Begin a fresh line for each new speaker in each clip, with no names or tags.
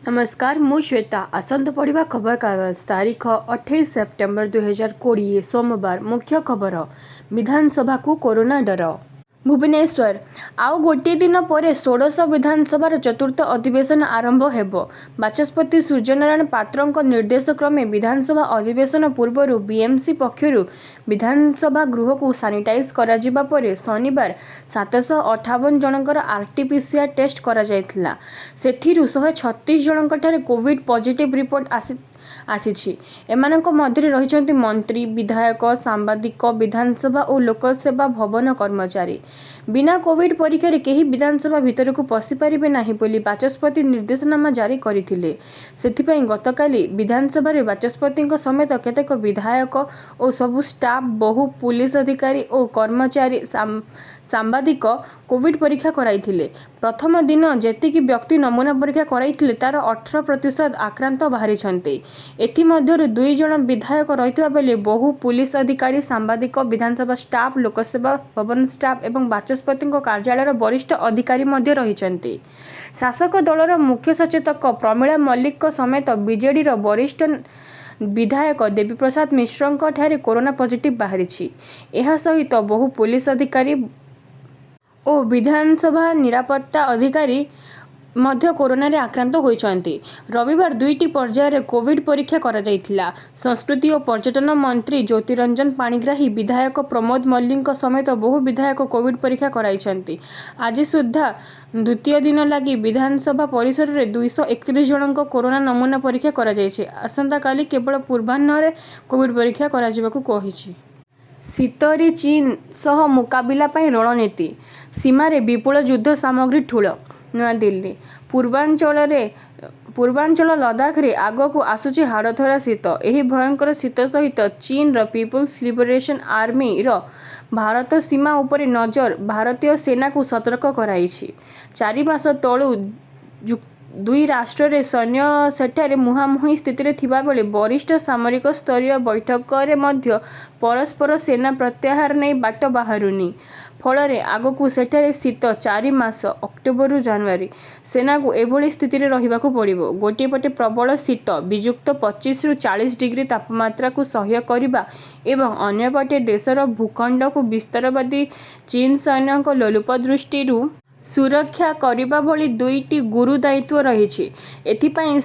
नमस्कार मु श्वेता आसंत पढ़ा खबरकागज तारीख 28 सेप्टेम्बर 2020 सोमवार। मुख्य खबर विधानसभा को कोरोना डर। भुवनेश्वर आउ गोटे दिन पर षोडश विधानसभार चतुर्थ अधिवेशन आरंभ हेबो। बाचस्पति सूर्यनारायण पात्रଙ୍କ निर्देश क्रमे विधानसभा अधिवेशन पूर्व बीएमसी पक्षरु विधानसभा गृह को सानिटाइज करा जिबा परे शनिवार 758 जनकर आरटीपीसीआर टेस्ट करा जायथिला। सेथिरु 136 जनकर कोविड पॉजिटिव रिपोर्ट आसीछि। एमानक मध्य रहिछन्ति मंत्री, विधायक, सांबादिक, विधानसभा और लोकसेवा भवन कर्मचारी। बिना कोविड परीक्षा रे केही विधानसभा भीतर को पसी पारिबे नाही बोली बाचस्पति निर्देशनामा जारी करिथिले। सेथिपई गतकाली विधानसभा रे बाचस्पति समेत केतेक विधायक और सबु स्टाफ, बहु पुलिस अधिकारी और कर्मचारी, सांबादिक कोविड परीक्षा कराइथिले। प्रथम दिन जेतिकी व्यक्ति नमूना परीक्षा कराइथिले तार 18% आक्रांत बाहरिछन्ते। एथि मध्यरु 2 जण विधायक रहितबा बेले बहु पुलिस अधिकारी, सांबादिक, विधानसभा स्टाफ, लोकसेवा भवन स्टाफ एवं बाचस्पति कार्यालय वरिष्ठ अधिकारी मध्य रहिछन्ते। शासक दलर मुख्य सचेतक प्रमिला मल्लिक समेत बीजेडी वरिष्ठ विधायक देवी प्रसाद मिश्र ठारे कोरोना पॉजिटिव बाहरिछि। एहा सहित बहु पुलिस अधिकारी और विधानसभा निरापत्ता अधिकारी मध्य कोरोना रे आक्रांत होइछन्ति। रविवार 2टी पर्याय रे कोविड परीक्षा करा जायथिला। संस्कृति और पर्यटन मंत्री ज्योतिरंजन पाणिग्राही, विधायक प्रमोद मल्लिक समेत बहु विधायक कोविड परीक्षा कराइछन्ति। आज सुद्धा द्वितीय दिन लगी विधानसभा परिसर रे 231 जनक कोरोना नमूना परीक्षा करा जायछि। आसंता काली केवल पूर्वाह्न रे कोविड परीक्षा करा जिबाकू कहिछि। शीतरी चीन सह मुकाबिला पाई रणनीति। सीमा रे विपुल युद्ध सामग्री ठूल। नया दिल्ली पूर्वांचल लद्दाख रे आग को आसुची हाड़थरा शीत। एही भयंकर शीत सहित चीन र पीपुल्स लिबरेशन आर्मी रो भारत सीमा उपरे नजर भारतीय सेना को सतर्क कराइछि। 4 मास तळु दुई राष्ट्र रे सैन्य सेठारे मुहांमुही स्थिति रे थिबा बेले वरिष्ठ सामरिक स्तरीय बैठक रे मध्य परस्पर सेना प्रत्याहार नहीं बाट बाहरुनी। फलरे आगकू सेठारे शीत 4 मास अक्टोबर रु जनवरी सेना को एभली स्थिति रे रहिबाकू पड़िबो। गोटे पटे प्रबल शीत वियुक्त 25 रु 40 डिग्री तापमात्रा को सह्य करिबा एवं अन्य पटे देशर भूखंड को विस्तारवादी चीन सैन्य लोलुप दृष्टि रु सुरक्षा करिबा भली 2टी गुरु दायित्व रहिछि। एथिपई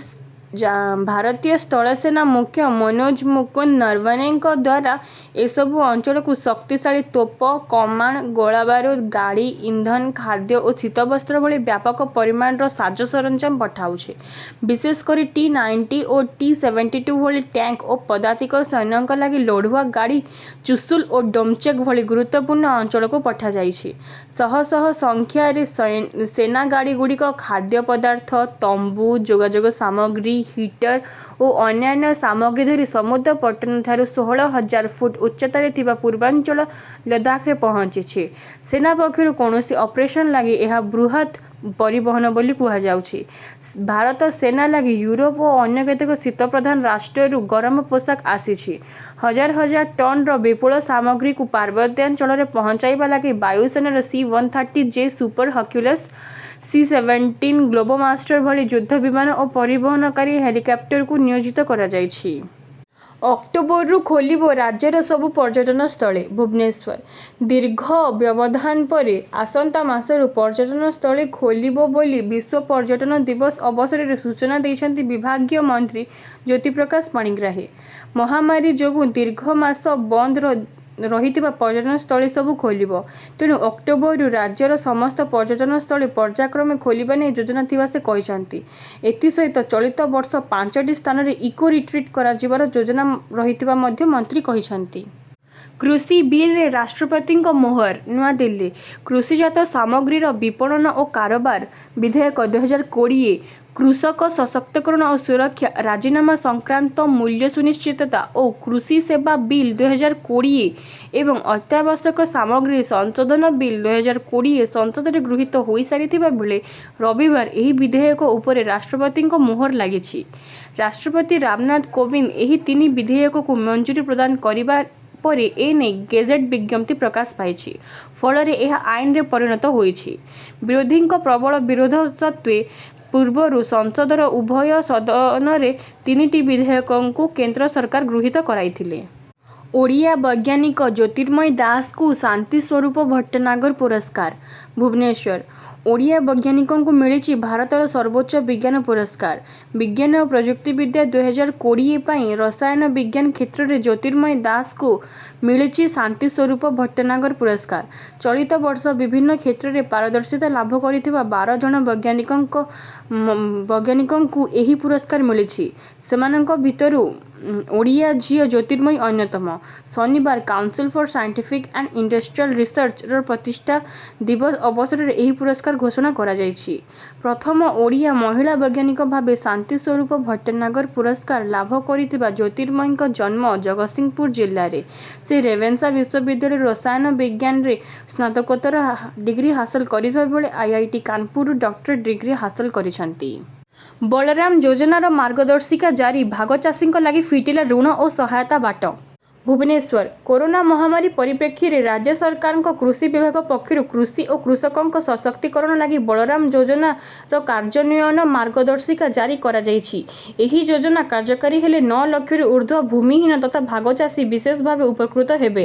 भारतीय स्थल सेना मुख्य मनोज मुकुंद नरवणे द्वारा एसबु अंचल को शक्तिशाली तोप, कमाण, गोला बारूद, गाड़ी, ईंधन, खाद्य और शीतवस्त्र भली व्यापक परिमाण साज सरंजाम पठाउछे। विशेषकर T-90 और T-72 भली टैंक और पदातिक सैन्य लगी लड़ुआ गाड़ी, चुशुल और डोमचेक भली गुरुत्वपूर्ण अंचल को पठा जाइछि। शह शह संख्यार सेना गाड़ी गुड़िक खाद्य पदार्थ, तंबू, जोगाजोग सामग्री, हीटर और अन्यान्य सामग्री धरी समुद्र पट्टन ठारू 16,000 फुट उच्चतार थिबा पूर्वांचल लद्दाख रे पहुंची। सेना पक्षरु कोनोसी ऑपरेशन लगी यह बृहत परिवहन बोली कुहा जाउछि। भारत सेना लगी यूरोप और अन्य केतेक शीत प्रधान राष्ट्र गरम पोशाक आसीछि। हजार हजार टन विपुल सामग्री को पार्वत्यांचल रे पहुंचाइबा लगी वायुसेनार C-130J सुपर हर्क्युलस, C-17 ग्लोबोमास्टर भली युद्ध विमान और परिवहनकारी हेलिकॉप्टर को नियोजित करा जाइछि। अक्टोबर रु खोलिबो राज्यर सबु पर्यटन स्थले। भुवनेश्वर दीर्घ व्यवधान परे आसंता मासरु पर्यटन स्थले खोलिबो बोली विश्व पर्यटन दिवस अवसर रे सूचना दैछन्ति विभागीय मंत्री ज्योति प्रकाश पाणिग्राही। महामारी जोगु दीर्घ मास बंद रहितिबा पर्यटन स्थली सबु खोलिबो। तेणु अक्टोबर रु राज्यर समस्त पर्यटन स्थली पर्यायक्रमे खोलिबा नै योजना थिबा से कहिसन्ति। एथि सहित चलित वर्ष 5टी स्थान रे इको रिट्रीट करा जिबार योजना रहितिबा मध्य मंत्री कहिसन्ति। कृषि बिल रे राष्ट्रपति मोहर। नया दिल्ली कृषिजात सामग्रीर विपणन और कारोबार विधेयक 2020, कृषक सशक्तिकरण और सुरक्षा राजीनामा संक्रांत मूल्य सुनिश्चितता और कृषि सेवा बिल 2020 एवं अत्यावश्यक सामग्री संशोधन बिल 2020 संसद रे गृहीत होई सारिथिबा बेले रविवार एही विधेयक उपरे राष्ट्रपति मोहर लागिछि। राष्ट्रपति रामनाथ कोविंद एही 3 विधेयक को मंजूरी प्रदान करिबा परे एने गेजेट विज्ञप्ति प्रकाश पाइछि। फलरे यह आईन रे परिणत होइछि। विरोधी प्रबल विरोध सत्वे ପୂର୍ବରୁ ସଂସଦର ଉଭୟ ସଦନରେ 3ଟି ବିଧେୟକକୁ କେନ୍ଦ୍ର ସରକାର ଗୃହୀତ କରାଇଥିଲେ। ଓଡ଼ିଆ ବୈଜ୍ଞାନିକ ଜ୍ୟୋତିର୍ମୟୀ ଦାସଙ୍କୁ ଶାନ୍ତିସ୍ୱରୂପ ଭଟ୍ଟନାଗର ପୁରସ୍କାର। ଭୁବନେଶ୍ୱର ଓଡ଼ିଆ ବୈଜ୍ଞାନିକଙ୍କୁ ମିଳିଛି ଭାରତର ସର୍ବୋଚ୍ଚ ବିଜ୍ଞାନ ପୁରସ୍କାର। ବିଜ୍ଞାନ ଓ ପ୍ରଯୁକ୍ତିବିଦ୍ୟା 2020 ପାଇଁ ରସାୟନ ବିଜ୍ଞାନ କ୍ଷେତ୍ରରେ ଜ୍ୟୋତିର୍ମୟୀ ଦାସଙ୍କୁ ମିଳିଛି ଶାନ୍ତିସ୍ୱରୂପ ଭଟ୍ଟନାଗର ପୁରସ୍କାର। ଚଳିତ ବର୍ଷ ବିଭିନ୍ନ କ୍ଷେତ୍ରରେ ପାରଦର୍ଶିତା ଲାଭ କରିଥିବା 12 ଜଣ ବୈଜ୍ଞାନିକଙ୍କୁ ଏହି ପୁରସ୍କାର ମିଳିଛି। ସେମାନଙ୍କ ଭିତରୁ ଓଡ଼ିଆ ଝିଅ ଜ୍ୟୋତିର୍ମୟୀ ଅନ୍ୟତମ। ଶନିବାର council for scientific and industrial ରିସର୍ଚ୍ଚର ପ୍ରତିଷ୍ଠା ଦିବସ ଅବସରରେ ଏହି ପୁରସ୍କାର ଘୋଷଣା କରାଯାଇଛି। ପ୍ରଥମ ଓଡ଼ିଆ ମହିଳା ବୈଜ୍ଞାନିକ ଭାବେ ଶାନ୍ତିସ୍ୱରୂପ ଭଟ୍ଟନାଗର ପୁରସ୍କାର ଲାଭ କରିଥିବା ଜ୍ୟୋତିର୍ମୟୀଙ୍କ ଜନ୍ମ ଜଗତସିଂହପୁର ଜିଲ୍ଲାରେ। ସେ ରେଭେନ୍ସା ବିଶ୍ୱବିଦ୍ୟାଳୟରୁ ରସାୟନ ବିଜ୍ଞାନରେ ସ୍ନାତକୋତ୍ତର ଡିଗ୍ରୀ ହାସଲ କରିଥିବା ବେଳେ IIT କାନପୁରରୁ ଡକ୍ଟରେଟ୍ ଡିଗ୍ରୀ ହାସଲ କରିଛନ୍ତି। ବଳରାମ ଯୋଜନାର ମାର୍ଗଦର୍ଶିକା ଜାରି, ଭାଗ ଚାଷୀଙ୍କ ଲାଗି ଫିଟିଲା ଋଣ ଓ ସହାୟତା ବାଟ। ଭୁବନେଶ୍ୱର କରୋନା ମହାମାରୀ ପରିପ୍ରେକ୍ଷୀରେ ରାଜ୍ୟ ସରକାରଙ୍କ କୃଷି ବିଭାଗ ପକ୍ଷରୁ କୃଷି ଓ କୃଷକଙ୍କ ସଶକ୍ତିକରଣ ଲାଗି ବଳରାମ ଯୋଜନାର କାର୍ଯ୍ୟାନ୍ୱୟନ ମାର୍ଗଦର୍ଶିକା ଜାରି କରାଯାଇଛି। ଏହି ଯୋଜନା କାର୍ଯ୍ୟକାରୀ ହେଲେ 9 ଲକ୍ଷରୁ ଉର୍ଦ୍ଧ୍ୱ ଭୂମିହୀନ ତଥା ଭାଗ ଚାଷୀ ବିଶେଷ ଭାବେ ଉପକୃତ ହେବେ।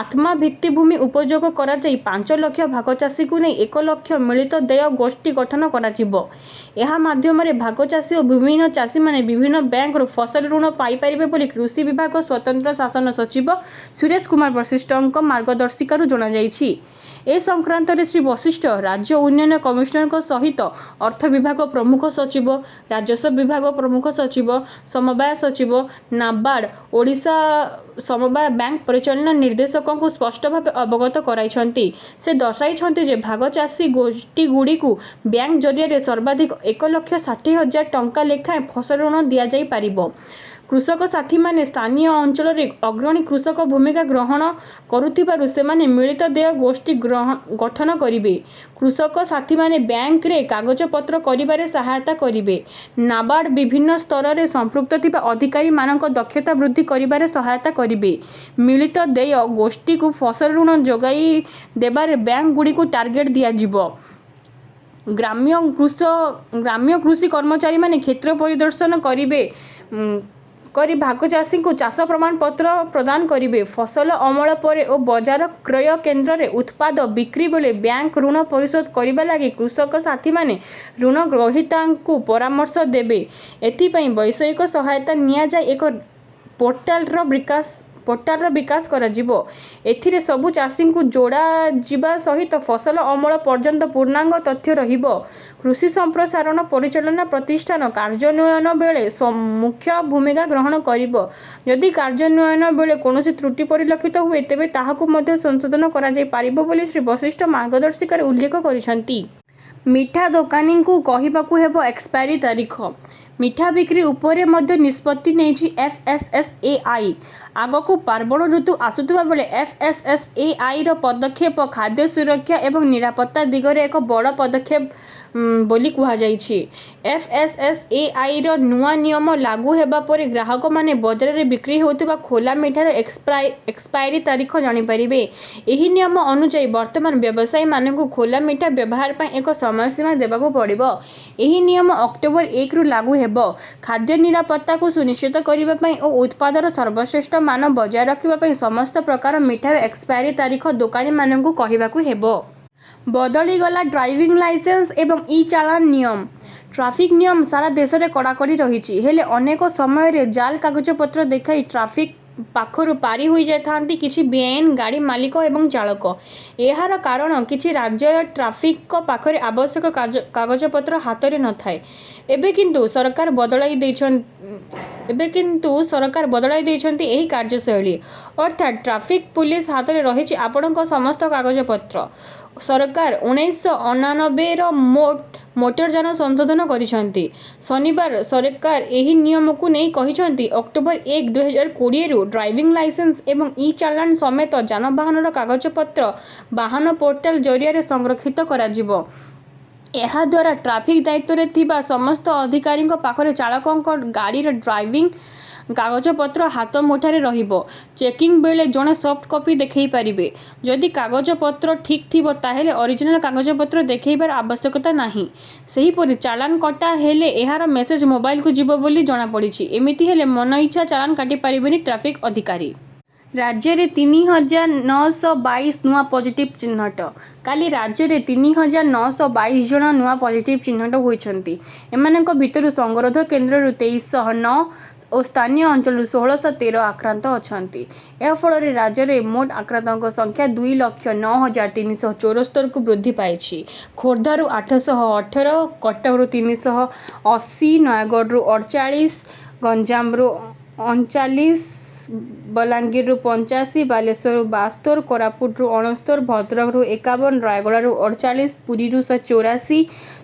ଆତ୍ମା ଭିତ୍ତିଭୂମି ଉପଯୋଗ କରାଯାଇ 5 ଲକ୍ଷ ଭାଗ ଚାଷୀଙ୍କୁ ନେଇ 1 ଲକ୍ଷ ମିଳିତ ଦେୟ ଗୋଷ୍ଠୀ ଗଠନ କରାଯିବ। ଏହା ମାଧ୍ୟମରେ ଭାଗ ଚାଷୀ ଓ ଭୂମିହୀନ ଚାଷୀମାନେ ବିଭିନ୍ନ ବ୍ୟାଙ୍କରୁ ଫସଲ ଋଣ ପାଇପାରିବେ ବୋଲି କୃଷି ବିଭାଗ ସ୍ୱତନ୍ତ୍ର ଶାସନ ସଚିବ ସୁରେଶ କୁମାର ବଶିଷ୍ଠଙ୍କ ମାର୍ଗଦର୍ଶିକାରୁ ଜଣାଯାଇଛି। ଏ ସଂକ୍ରାନ୍ତରେ ଶ୍ରୀ ବଶିଷ୍ଠ ରାଜ୍ୟ ଉନ୍ନୟନ କମିଶନରଙ୍କ ସହିତ ଅର୍ଥ ବିଭାଗ ପ୍ରମୁଖ ସଚିବ, ରାଜସ୍ୱ ବିଭାଗ ପ୍ରମୁଖ ସଚିବ, ସମବାୟ ସଚିବ, ନାବାର୍ଡ, ଓଡ଼ିଶା ସମବାୟ ବ୍ୟାଙ୍କ ପରିଚାଳନା ନିର୍ଦ୍ଦେଶକଙ୍କୁ ସ୍ପଷ୍ଟ ଭାବେ ଅବଗତ କରାଇଛନ୍ତି। ସେ ଦର୍ଶାଇଛନ୍ତି ଯେ ଭାଗ ଚାଷୀ ଗୋଷ୍ଠୀଗୁଡ଼ିକୁ ବ୍ୟାଙ୍କ ଜରିଆରେ ସର୍ବାଧିକ 1,60,000 ଟଙ୍କା ଲେଖାଏଁ ଫସଲ ଋଣ ଦିଆଯାଇପାରିବ। କୃଷକ ସାଥୀମାନେ ସ୍ଥାନୀୟ ଅଞ୍ଚଳରେ ଅଗ୍ରଣୀ କୃଷକ ଭୂମିକା ଗ୍ରହଣ କରୁଥିବାରୁ ସେମାନେ ମିଳିତ ଦେୟ ଗୋଷ୍ଠୀ ଗଠନ କରିବେ। କୃଷକ ସାଥୀମାନେ ବ୍ୟାଙ୍କରେ କାଗଜପତ୍ର କରିବାରେ ସହାୟତା କରିବେ। ନାବାର୍ଡ ବିଭିନ୍ନ ସ୍ତରରେ ସମ୍ପୃକ୍ତ ଥିବା ଅଧିକାରୀମାନଙ୍କ ଦକ୍ଷତା ବୃଦ୍ଧି କରିବାରେ ସହାୟତା କରିବେ। ମିଳିତ ଦେୟ ଗୋଷ୍ଠୀକୁ ଫସଲ ଋଣ ଯୋଗାଇ ଦେବାରେ ବ୍ୟାଙ୍କଗୁଡ଼ିକୁ ଟାର୍ଗେଟ ଦିଆଯିବ। ଗ୍ରାମ୍ୟ କୃଷି କର୍ମଚାରୀମାନେ କ୍ଷେତ୍ର ପରିଦର୍ଶନ କରି ଭାଗ ଚାଷୀଙ୍କୁ ଚାଷ ପ୍ରମାଣପତ୍ର ପ୍ରଦାନ କରିବେ। ଫସଲ ଅମଳ ପରେ ଓ ବଜାର କ୍ରୟ କେନ୍ଦ୍ରରେ ଉତ୍ପାଦ ବିକ୍ରି ବେଳେ ବ୍ୟାଙ୍କ ଋଣ ପରିଶୋଧ କରିବା ଲାଗି କୃଷକ ସାଥୀମାନେ ଋଣ ଗ୍ରହୀତାଙ୍କୁ ପରାମର୍ଶ ଦେବେ। ଏଥିପାଇଁ ବୈଷୟିକ ସହାୟତା ନିଆଯାଇ ଏକ ପୋର୍ଟାଲର ବିକାଶ କରାଯିବ। ଏଥିରେ ସବୁ ଚାଷୀଙ୍କୁ ଯୋଡ଼ାଯିବା ସହିତ ଫସଲ ଅମଳ ପର୍ଯ୍ୟନ୍ତ ପୂର୍ଣ୍ଣାଙ୍ଗ ତଥ୍ୟ ରହିବ। କୃଷି ସମ୍ପ୍ରସାରଣ ପରିଚାଳନା ପ୍ରତିଷ୍ଠାନ କାର୍ଯ୍ୟାନ୍ୱୟନ ବେଳେ ମୁଖ୍ୟ ଭୂମିକା ଗ୍ରହଣ କରିବ। ଯଦି କାର୍ଯ୍ୟାନ୍ୱୟନ ବେଳେ କୌଣସି ତ୍ରୁଟି ପରିଲକ୍ଷିତ ହୁଏ ତେବେ ତାହାକୁ ମଧ୍ୟ ସଂଶୋଧନ କରାଯାଇପାରିବ ବୋଲି ଶ୍ରୀ ବଶିଷ୍ଠ ମାର୍ଗଦର୍ଶିକାରେ ଉଲ୍ଲେଖ କରିଛନ୍ତି। ମିଠା ଦୋକାନୀଙ୍କୁ କହିବାକୁ ହେବ ଏକ୍ସପାୟରି ତାରିଖ। ମିଠା ବିକ୍ରି ଉପରେ ମଧ୍ୟ ନିଷ୍ପତ୍ତି ନେଇଛି FSSAI। ଆଗକୁ ପାର୍ବଣ ଋତୁ ଆସୁଥିବା ବେଳେ FSSAIର ପଦକ୍ଷେପ ଖାଦ୍ୟ ସୁରକ୍ଷା ଏବଂ ନିରାପତ୍ତା ଦିଗରେ ଏକ ବଡ଼ ପଦକ୍ଷେପ ବୋଲି କୁହାଯାଇଛି। FSSAIର ନୂଆ ନିୟମ ଲାଗୁ ହେବା ପରେ ଗ୍ରାହକମାନେ ବଜାରରେ ବିକ୍ରି ହେଉଥିବା ଖୋଲା ମିଠାର ଏକ୍ସପାୟରି ତାରିଖ ଜାଣିପାରିବେ। ଏହି ନିୟମ ଅନୁଯାୟୀ ବର୍ତ୍ତମାନ ବ୍ୟବସାୟୀମାନଙ୍କୁ ଖୋଲା ମିଠା ବ୍ୟବହାର ପାଇଁ ଏକ ସମୟସୀମା ଦେବାକୁ ପଡ଼ିବ। ଏହି ନିୟମ ଅକ୍ଟୋବର 1ରୁ ଲାଗୁ ହେବ। ଖାଦ୍ୟ ନିରାପତ୍ତାକୁ ସୁନିଶ୍ଚିତ କରିବା ପାଇଁ ଓ ଉତ୍ପାଦର ସର୍ବଶ୍ରେଷ୍ଠ ମାନ ବଜାୟ ରଖିବା ପାଇଁ ସମସ୍ତ ପ୍ରକାର ମିଠାର ଏକ୍ସପାୟରି ତାରିଖ ଦୋକାନୀମାନଙ୍କୁ କହିବାକୁ ହେବ। ବଦଳିଗଲା ଡ୍ରାଇଭିଂ ଲାଇସେନ୍ସ ଏବଂ ଇ-ଚାଲାଣ ନିୟମ। ଟ୍ରାଫିକ୍ ନିୟମ ସାରା ଦେଶରେ କଡ଼ାକଡ଼ି ରହିଛି। ହେଲେ ଅନେକ ସମୟରେ ଜାଲ କାଗଜପତ୍ର ଦେଖାଇ ଟ୍ରାଫିକ୍ ପାଖରୁ ପାରି ହୋଇଯାଇଥାନ୍ତି କିଛି ବେଆଇନ ଗାଡ଼ି ମାଲିକ ଏବଂ ଚାଳକ। ଏହାର କାରଣ କିଛି ରାଜ୍ୟର ଟ୍ରାଫିକ୍ଙ୍କ ପାଖରେ ଆବଶ୍ୟକ କାଗଜପତ୍ର ହାତରେ ନଥାଏ। ଏବେ କିନ୍ତୁ ସରକାର ବଦଳାଇ ଦେଇଛନ୍ତି ଏହି କାର୍ଯ୍ୟଶୈଳୀ। ଅର୍ଥାତ୍ ଟ୍ରାଫିକ୍ ପୁଲିସ ହାତରେ ରହିଛି ଆପଣଙ୍କ ସମସ୍ତ କାଗଜପତ୍ର। ସରକାର 1999ର ମୋଟର ଯାନ ସଂଶୋଧନ କରିଛନ୍ତି। ଶନିବାର ସରକାର ଏହି ନିୟମକୁ ନେଇ କହିଛନ୍ତି ଅକ୍ଟୋବର 1, 2020ରୁ ଡ୍ରାଇଭିଂ ଲାଇସେନ୍ସ ଏବଂ ଇ-ଚାଲାଣ ସମେତ ଯାନବାହନର କାଗଜପତ୍ର ବାହନ ପୋର୍ଟାଲ ଜରିଆରେ ସଂରକ୍ଷିତ କରାଯିବ। ଏହାଦ୍ୱାରା ଟ୍ରାଫିକ୍ ଦାୟିତ୍ୱରେ ଥିବା ସମସ୍ତ ଅଧିକାରୀଙ୍କ ପାଖରେ ଚାଳକଙ୍କ ଗାଡ଼ିର ଡ୍ରାଇଭିଂ କାଗଜପତ୍ର ହାତ ମୁଠାରେ ରହିବ। ଚେକିଂ ବେଳେ ଜଣେ ସଫ୍ଟ କପି ଦେଖାଇ ପାରିବେ। ଯଦି କାଗଜପତ୍ର ଠିକ୍ ଥିବ ତାହେଲେ ଅରିଜିନାଲ କାଗଜପତ୍ର ଦେଖାଇବାର ଆବଶ୍ୟକତା ନାହିଁ। ସେହିପରି ଚାଲାଣ କଟା ହେଲେ ଏହାର ମେସେଜ ମୋବାଇଲକୁ ଯିବ ବୋଲି ଜଣାପଡ଼ିଛି। ଏମିତି ହେଲେ ମନଇଚ୍ଛା ଚାଲାଣ କାଟିପାରିବେନି ଟ୍ରାଫିକ୍ ଅଧିକାରୀ। ରାଜ୍ୟରେ 3,922 ନୂଆ ପଜିଟିଭ୍ ଚିହ୍ନଟ। କାଲି ରାଜ୍ୟରେ 3,922 ଜଣ ନୂଆ ପଜିଟିଭ୍ ଚିହ୍ନଟ ହୋଇଛନ୍ତି। ଏମାନଙ୍କ ଭିତରୁ ସଙ୍ଗରୋଧ କେନ୍ଦ୍ରରୁ 2,309 ଓ ସ୍ଥାନୀୟ ଅଞ୍ଚଳରୁ 1,613 ଆକ୍ରାନ୍ତ ଅଛନ୍ତି। ଏହା ଫଳରେ ରାଜ୍ୟରେ ମୋଟ ଆକ୍ରାନ୍ତଙ୍କ ସଂଖ୍ୟା 2,09,374କୁ ବୃଦ୍ଧି ପାଇଛି। ଖୋର୍ଦ୍ଧାରୁ 818, କଟକରୁ 380, ନୟାଗଡ଼ରୁ 48, ଗଞ୍ଜାମରୁ 39, ବଲାଙ୍ଗୀରରୁ 85, ବାଲେଶ୍ୱରରୁ 72, କୋରାପୁଟରୁ 69, ଭଦ୍ରକରୁ 51, ରାୟଗଡ଼ାରୁ 48, ପୁରୀରୁ 184,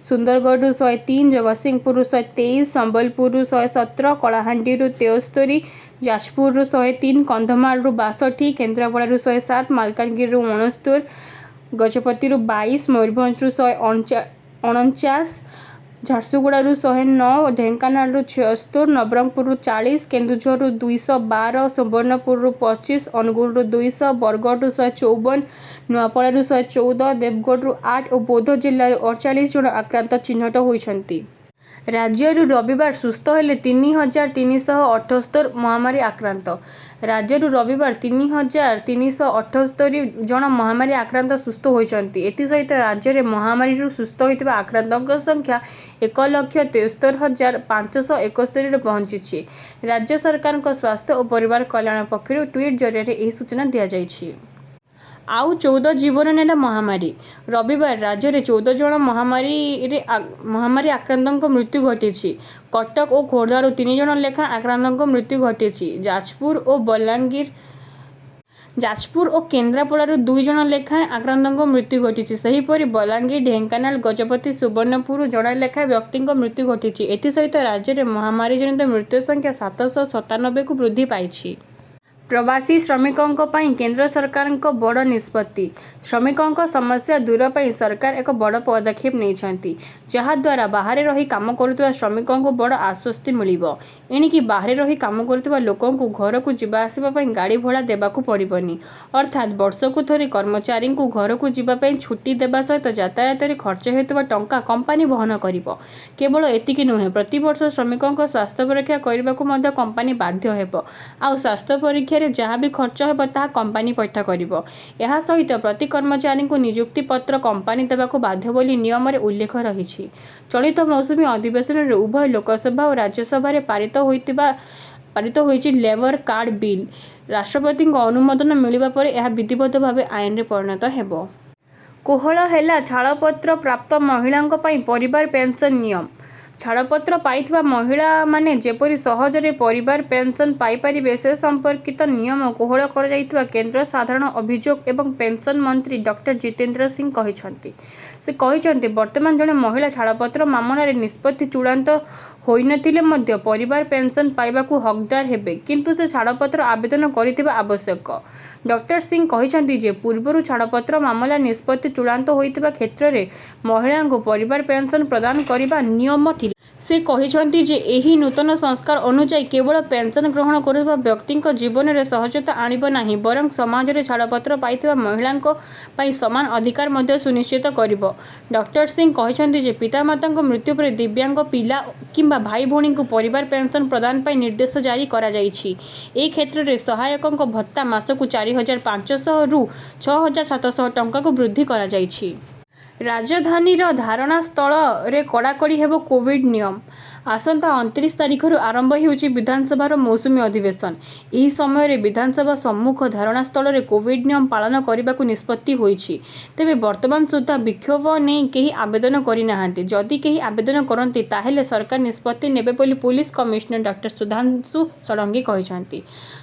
ସୁନ୍ଦରଗଡ଼ରୁ 103, ଜଗତସିଂହପୁରରୁ 123, ସମ୍ବଲପୁରରୁ 117, କଳାହାଣ୍ଡିରୁ 73, ଯାଜପୁରରୁ 103, କନ୍ଧମାଳରୁ 62, କେନ୍ଦ୍ରାପଡ଼ାରୁ 107, ମାଲକାନଗିରିରୁ 69, ଗଜପତିରୁ 22, ମୟୂରଭଞ୍ଜରୁ 149, ଝାରସୁଗୁଡ଼ାରୁ 109, ଢେଙ୍କାନାଳରୁ 76, ନବରଙ୍ଗପୁରରୁ 40, କେନ୍ଦୁଝରରୁ 212, ସୁବର୍ଣ୍ଣପୁରରୁ 25, ଅନୁଗୁଳରୁ 200, ବରଗଡ଼ରୁ 154, ନୂଆପଡ଼ାରୁ 114, ଦେବଗଡ଼ରୁ 8 ଓ ବୌଦ୍ଧ ଜିଲ୍ଲାରୁ 48 ଜଣ ଆକ୍ରାନ୍ତ ଚିହ୍ନଟ ହୋଇଛନ୍ତି। ରାଜ୍ୟରୁ ରବିବାର ସୁସ୍ଥ ହେଲେ 3,378 ମହାମାରୀ ଆକ୍ରାନ୍ତ। ରାଜ୍ୟରୁ ରବିବାର 3,378 ଜଣ ମହାମାରୀ ଆକ୍ରାନ୍ତ ସୁସ୍ଥ ହୋଇଛନ୍ତି। ଏଥିସହିତ ରାଜ୍ୟରେ ମହାମାରୀରୁ ସୁସ୍ଥ ହୋଇଥିବା ଆକ୍ରାନ୍ତଙ୍କ ସଂଖ୍ୟା 1,73,571ରେ ପହଞ୍ଚିଛି। ରାଜ୍ୟ ସରକାରଙ୍କ ସ୍ୱାସ୍ଥ୍ୟ ଓ ପରିବାର କଲ୍ୟାଣ ପକ୍ଷରୁ ଟ୍ୱିଟ୍ ଜରିଆରେ ଏହି ସୂଚନା ଦିଆଯାଇଛି। ଆଉ 14 ଜୀବନ ନେଲା ମହାମାରୀ। ରବିବାର ରାଜ୍ୟରେ 14 ଜଣ ମହାମାରୀ ଆକ୍ରାନ୍ତଙ୍କ ମୃତ୍ୟୁ ଘଟିଛି। କଟକ ଓ ଖୋର୍ଦ୍ଧାରୁ 3 ଜଣ ଲେଖାଏଁ ଆକ୍ରାନ୍ତଙ୍କ ମୃତ୍ୟୁ ଘଟିଛି। ଯାଜପୁର ଓ କେନ୍ଦ୍ରାପଡ଼ାରୁ 2 ଜଣ ଲେଖାଏଁ ଆକ୍ରାନ୍ତଙ୍କ ମୃତ୍ୟୁ ଘଟିଛି। ସେହିପରି ବଲାଙ୍ଗୀର, ଢେଙ୍କାନାଳ, ଗଜପତି, ସୁବର୍ଣ୍ଣପୁରରୁ ଜଣେ ଲେଖାଏଁ ବ୍ୟକ୍ତିଙ୍କ ମୃତ୍ୟୁ ଘଟିଛି। ଏଥିସହିତ ରାଜ୍ୟରେ ମହାମାରୀଜନିତ ମୃତ୍ୟୁ ସଂଖ୍ୟା 797କୁ ବୃଦ୍ଧି ପାଇଛି। ପ୍ରବାସୀ ଶ୍ରମିକଙ୍କ ପାଇଁ କେନ୍ଦ୍ର ସରକାରଙ୍କ ବଡ଼ ନିଷ୍ପତ୍ତି। ଶ୍ରମିକଙ୍କ ସମସ୍ୟା ଦୂର ପାଇଁ ସରକାର ଏକ ବଡ଼ ପଦକ୍ଷେପ ନେଇଛନ୍ତି, ଯାହାଦ୍ୱାରା ବାହାରେ ରହି କାମ କରୁଥିବା ଶ୍ରମିକଙ୍କୁ ବଡ଼ ଆଶ୍ୱସ୍ତି ମିଳିବ। ଏଣିକି ବାହାରେ ରହି କାମ କରୁଥିବା ଲୋକଙ୍କୁ ଘରକୁ ଯିବା ଆସିବା ପାଇଁ ଗାଡ଼ି ଭଡ଼ା ଦେବାକୁ ପଡ଼ିବନି। ଅର୍ଥାତ୍ ବର୍ଷକୁ ଥରେ କର୍ମଚାରୀଙ୍କୁ ଘରକୁ ଯିବା ପାଇଁ ଛୁଟି ଦେବା ସହିତ ଯାତାୟାତରେ ଖର୍ଚ୍ଚ ହେଉଥିବା ଟଙ୍କା କମ୍ପାନୀ ବହନ କରିବ। କେବଳ ଏତିକି ନୁହେଁ, ପ୍ରତିବର୍ଷ ଶ୍ରମିକଙ୍କ ସ୍ୱାସ୍ଥ୍ୟ ପରୀକ୍ଷା କରିବାକୁ ମଧ୍ୟ କମ୍ପାନୀ ବାଧ୍ୟ ହେବ। ଆଉ ସ୍ୱାସ୍ଥ୍ୟ ପରୀକ୍ଷାରେ ଯାହା ବି ଖର୍ଚ୍ଚ ହେବ ତାହା କମ୍ପାନୀ ପୈଠ କରିବ। ଏହା ସହିତ ପ୍ରତି କର୍ମଚାରୀଙ୍କୁ ନିଯୁକ୍ତି ପତ୍ର କମ୍ପାନୀ ଦେବାକୁ ବାଧ୍ୟ ବୋଲି ନିୟମରେ ଉଲ୍ଲେଖ ରହିଛି। ଚଳିତ ମୌସୁମୀ ଅଧିବେଶନରେ ଉଭୟ ଲୋକସଭା ଓ ରାଜ୍ୟସଭାରେ ପାରିତ ହୋଇଛି ଲେବର କାର୍ଡ ବିଲ୍। ରାଷ୍ଟ୍ରପତିଙ୍କ ଅନୁମୋଦନ ମିଳିବା ପରେ ଏହା ବିଧିବଦ୍ଧ ଭାବେ ଆଇନରେ ପରିଣତ ହେବ। କୋହଳ ହେଲା ଛାଡ଼ପତ୍ର ପ୍ରାପ୍ତ ମହିଳାଙ୍କ ପାଇଁ ପରିବାର ପେନ୍ସନ୍ ନିୟମ। ଛାଡ଼ପତ୍ର ପାଇଥିବା ମହିଳାମାନେ ଯେପରି ସହଜରେ ପରିବାର ପେନ୍ସନ୍ ପାଇପାରିବେ ସେ ସମ୍ପର୍କିତ ନିୟମ କୋହଳ କରାଯାଇଥିବା କେନ୍ଦ୍ର ସାଧାରଣ ଅଭିଯୋଗ ଏବଂ ପେନ୍ସନ୍ ମନ୍ତ୍ରୀ ଡକ୍ଟର ଜିତେନ୍ଦ୍ର ସିଂ କହିଛନ୍ତି। ସେ କହିଛନ୍ତି, ବର୍ତ୍ତମାନ ଜଣେ ମହିଳା ଛାଡ଼ପତ୍ର ମାମଲାରେ ନିଷ୍ପତ୍ତି ଚୂଡ଼ାନ୍ତ ହୋଇନଥିଲେ ମଧ୍ୟ ପରିବାର ପେନ୍ସନ୍ ପାଇବାକୁ ହକଦାର ହେବେ, କିନ୍ତୁ ସେ ଛାଡ଼ପତ୍ର ଆବେଦନ କରିଥିବା ଆବଶ୍ୟକ। ଡକ୍ଟର ସିଂ କହିଛନ୍ତି ଯେ ପୂର୍ବରୁ ଛାଡ଼ପତ୍ର ମାମଲା ନିଷ୍ପତ୍ତି ଚୂଡ଼ାନ୍ତ ହୋଇଥିବା କ୍ଷେତ୍ରରେ ମହିଳାଙ୍କୁ ପରିବାର ପେନ୍ସନ୍ ପ୍ରଦାନ କରିବା ନିୟମ ଥିଲା। ସେ କହିଛନ୍ତି ଯେ ଏହି ନୂତନ ସଂସ୍କାର ଅନୁଯାୟୀ କେବଳ ପେନ୍ସନ୍ ଗ୍ରହଣ କରୁଥିବା ବ୍ୟକ୍ତିଙ୍କ ଜୀବନରେ ସହଜତା ଆଣିବ ନାହିଁ, ବରଂ ସମାଜରେ ଛାଡ଼ପତ୍ର ପାଇଥିବା ମହିଳାଙ୍କ ପାଇଁ ସମାନ ଅଧିକାର ମଧ୍ୟ ସୁନିଶ୍ଚିତ କରିବ। ଡକ୍ଟର ସିଂ କହିଛନ୍ତି ଯେ ପିତାମାତାଙ୍କ ମୃତ୍ୟୁ ପରେ ଦିବ୍ୟାଙ୍ଗ ପିଲା କିମ୍ବା ଭାଇ ଭଉଣୀଙ୍କୁ ପରିବାର ପେନ୍ସନ୍ ପ୍ରଦାନ ପାଇଁ ନିର୍ଦ୍ଦେଶ ଜାରି କରାଯାଇଛି। ଏହି କ୍ଷେତ୍ରରେ ସହାୟକଙ୍କ ଭତ୍ତା ମାସକୁ 4,500ରୁ 6,700 ଟଙ୍କାକୁ ବୃଦ୍ଧି କରାଯାଇଛି। ରାଜଧାନୀର ଧାରଣା ସ୍ଥଳରେ କଡ଼ାକଡ଼ି ହେବ କୋଭିଡ୍ ନିୟମ। ଆସନ୍ତା 29 ତାରିଖରୁ ଆରମ୍ଭ ହେଉଛି ବିଧାନସଭାର ମୌସୁମୀ ଅଧିବେଶନ। ଏହି ସମୟରେ ବିଧାନସଭା ସମ୍ମୁଖ ଧାରଣା ସ୍ଥଳରେ କୋଭିଡ୍ ନିୟମ ପାଳନ କରିବାକୁ ନିଷ୍ପତ୍ତି ହୋଇଛି। ତେବେ ବର୍ତ୍ତମାନ ସୁଦ୍ଧା ବିକ୍ଷୋଭ ନେଇ କେହି ଆବେଦନ କରିନାହାନ୍ତି। ଯଦି କେହି ଆବେଦନ କରନ୍ତି ତାହେଲେ ସରକାର ନିଷ୍ପତ୍ତି ନେବେ ବୋଲି police commissioner doctor Sudhanshu Sarangi କହିଛନ୍ତି।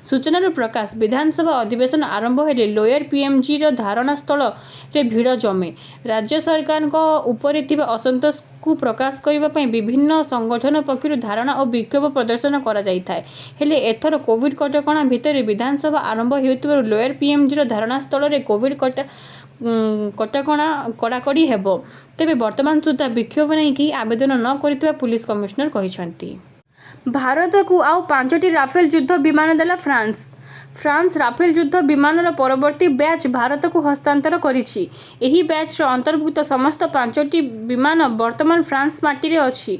ସୂଚନାରୁ ପ୍ରକାଶ, ବିଧାନସଭା ଅଧିବେଶନ ଆରମ୍ଭ ହେଲେ ଲୋୟର ପିଏମ୍ଜିର ଧାରଣା ସ୍ଥଳରେ ଭିଡ଼ ଜମେ। ରାଜ୍ୟ ସରକାରଙ୍କ ଉପରେ ଥିବା ଅସନ୍ତୋଷକୁ ପ୍ରକାଶ କରିବା ପାଇଁ ବିଭିନ୍ନ ସଂଗଠନ ପକ୍ଷରୁ ଧାରଣା ଓ ବିକ୍ଷୋଭ ପ୍ରଦର୍ଶନ କରାଯାଇଥାଏ। ହେଲେ ଏଥର କୋଭିଡ୍ କଟକଣା ଭିତରେ ବିଧାନସଭା ଆରମ୍ଭ ହେଉଥିବାରୁ ଲୋୟର ପିଏମ୍ଜିର ଧାରଣା ସ୍ଥଳରେ କଟକଣା କଡ଼ାକଡ଼ି ହେବ। ତେବେ ବର୍ତ୍ତମାନ ସୁଦ୍ଧା ବିକ୍ଷୋଭ ନେଇ କେହି ଆବେଦନ ନ କରିଥିବା ପୁଲିସ କମିଶନର କହିଛନ୍ତି। ଭାରତକୁ ଆଉ 5ଟି ରାଫେଲ ଯୁଦ୍ଧ ବିମାନ ଦେଲା ଫ୍ରାନ୍ସ। ଫ୍ରାନ୍ସ ରାଫେଲ ଯୁଦ୍ଧ ବିମାନର ପରବର୍ତ୍ତୀ ବ୍ୟାଚ୍ ଭାରତକୁ ହସ୍ତାନ୍ତର କରିଛି। ଏହି ବ୍ୟାଚ୍ର ଅନ୍ତର୍ଭୁକ୍ତ ସମସ୍ତ 5ଟି ବିମାନ ବର୍ତ୍ତମାନ ଫ୍ରାନ୍ସ ମାଟିରେ ଅଛି।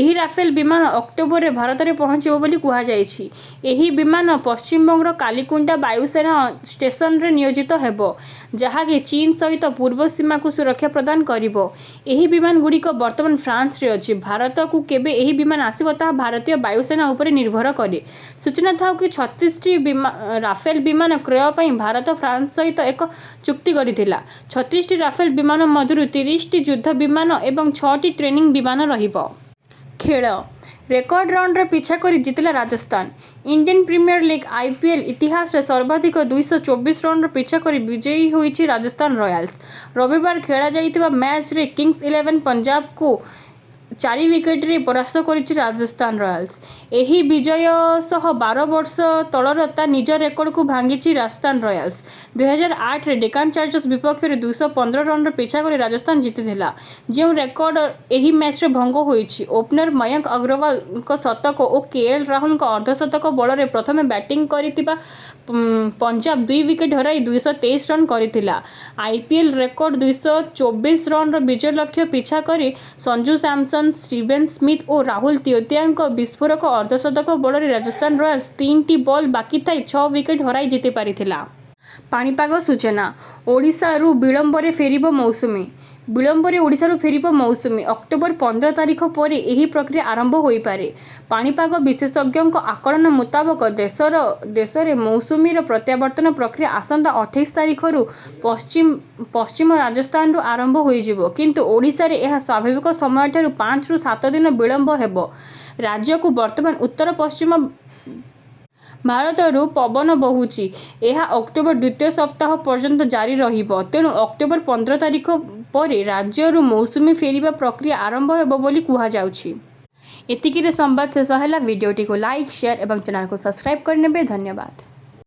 ଏହି ରାଫେଲ ବିମାନ ଅକ୍ଟୋବରରେ ଭାରତରେ ପହଞ୍ଚିବ ବୋଲି କୁହାଯାଇଛି। ଏହି ବିମାନ ପଶ୍ଚିମବଙ୍ଗର କାଲିକୁଣ୍ଡା ବାୟୁସେନା ଷ୍ଟେସନରେ ନିୟୋଜିତ ହେବ, ଯାହାକି ଚୀନ ସହିତ ପୂର୍ବ ସୀମାକୁ ସୁରକ୍ଷା ପ୍ରଦାନ କରିବ। ଏହି ବିମାନଗୁଡ଼ିକ ବର୍ତ୍ତମାନ ଫ୍ରାନ୍ସରେ ଅଛି। ଭାରତକୁ କେବେ ଏହି ବିମାନ ଆସିବ ତାହା ଭାରତୀୟ ବାୟୁସେନା ଉପରେ ନିର୍ଭର କରେ। ସୂଚନା ଥାଉ କି 36ଟି ରାଫେଲ ବିମାନ କ୍ରୟ ପାଇଁ ଭାରତ ଫ୍ରାନ୍ସ ସହିତ ଏକ ଚୁକ୍ତି କରିଥିଲା। 36ଟି ରାଫେଲ ବିମାନ ମଧ୍ୟରୁ 30ଟି ଯୁଦ୍ଧ ବିମାନ ଏବଂ 6ଟି ଟ୍ରେନିଂ ବିମାନ ରହିବ। ଖେଳ ରେକର୍ଡ ରନରେ ପିଛା କରି ଜିତିଲା Rajasthan. Indian premier league IPL ଇତିହାସରେ ସର୍ବାଧିକ 224 ରନର ପିଛା କରି ବିଜୟୀ ହୋଇଛି ରାଜସ୍ଥାନ ରୟାଲ୍ସ। ରବିବାର ଖେଳାଯାଇଥିବା ମ୍ୟାଚ୍ରେ କିଙ୍ଗସ୍ 11 ପଞ୍ଜାବକୁ 4 ୱିକେଟରେ ପରାସ୍ତ କରିଛି ରାଜସ୍ଥାନ ରୟାଲ୍ସ। ଏହି ବିଜୟ ସହ 12 ବର୍ଷ ତଳର ତା ନିଜ ରେକର୍ଡକୁ ଭାଙ୍ଗିଛି ରାଜସ୍ଥାନ ରୟାଲ୍ସ। 2008ରେ ଡେକାନ ଚାର୍ଜର୍ସ ବିପକ୍ଷରେ 215 ରନର ପିଛା କରି ରାଜସ୍ଥାନ ଜିତିଥିଲା, ଯେଉଁ ରେକର୍ଡ ଏହି ମ୍ୟାଚ୍ରେ ଭଙ୍ଗ ହୋଇଛି। ଓପନର ମୟଙ୍କ ଅଗ୍ରୱାଲଙ୍କ ଶତକ ଓ KL ରାହୁଲଙ୍କ ଅର୍ଦ୍ଧଶତକ ବଳରେ ପ୍ରଥମେ ବ୍ୟାଟିଂ କରିଥିବା ପଞ୍ଜାବ 2 ୱିକେଟ ହରାଇ 223 ରନ୍ କରିଥିଲା। IPL ରେକର୍ଡ 224 ରନର ବିଜୟ ଲକ୍ଷ୍ୟ ପିଛା କରି ସଞ୍ଜୁ ସାମସନ, ଷ୍ଟିଭେନ୍ ସ୍ମିଥ ଓ ରାହୁଲ ତିୱେତିୟାଙ୍କ ବିସ୍ଫୋରକ ଅର୍ଦ୍ଧଶତକ ବଳରେ ରାଜସ୍ଥାନ ରୟାଲ୍ସ 3ଟି ବଲ୍ ବାକି ଥାଇ 6 ୱିକେଟ ହରାଇ ଜିତିପାରିଥିଲା। ପାଣିପାଗ ସୂଚନା ଓଡ଼ିଶାରୁ ବିଳମ୍ବରେ ଫେରିବ ମୌସୁମୀ। ବିଳମ୍ବରେ ଓଡ଼ିଶାରୁ ଫେରିବ ମୌସୁମୀ। ଅକ୍ଟୋବର 15 ତାରିଖ ପରେ ଏହି ପ୍ରକ୍ରିୟା ଆରମ୍ଭ ହୋଇପାରେ। ପାଣିପାଗ ବିଶେଷଜ୍ଞଙ୍କ ଆକଳନ ମୁତାବକ ଦେଶରେ ମୌସୁମୀର ପ୍ରତ୍ୟାବର୍ତ୍ତନ ପ୍ରକ୍ରିୟା ଆସନ୍ତା 28 ତାରିଖରୁ ପଶ୍ଚିମ ରାଜସ୍ଥାନରୁ ଆରମ୍ଭ ହୋଇଯିବ, କିନ୍ତୁ ଓଡ଼ିଶାରେ ଏହା ସ୍ୱାଭାବିକ ସମୟଠାରୁ 5ରୁ 7 ଦିନ ବିଳମ୍ବ ହେବ। ରାଜ୍ୟକୁ ବର୍ତ୍ତମାନ ଉତ୍ତର ପଶ୍ଚିମ ଭାରତରୁ ପବନ ବହୁଛି। ଏହା ଅକ୍ଟୋବର ଦ୍ୱିତୀୟ ସପ୍ତାହ ପର୍ଯ୍ୟନ୍ତ ଜାରି ରହିବ। ତେଣୁ ଅକ୍ଟୋବର 15 ତାରିଖ ପରେ ରାଜ୍ୟରୁ ମୌସୁମୀ ଫେରିବା ପ୍ରକ୍ରିୟା ଆରମ୍ଭ ହେବ ବୋଲି କୁହାଯାଉଛି। ଏତିକିରେ ସମ୍ବାଦ ଶେଷ ହେଲା। ଭିଡ଼ିଓଟିକୁ ଲାଇକ୍, ସେୟାର ଏବଂ ଚ୍ୟାନେଲକୁ ସବସ୍କ୍ରାଇବ୍ କରିନେବେ। ଧନ୍ୟବାଦ।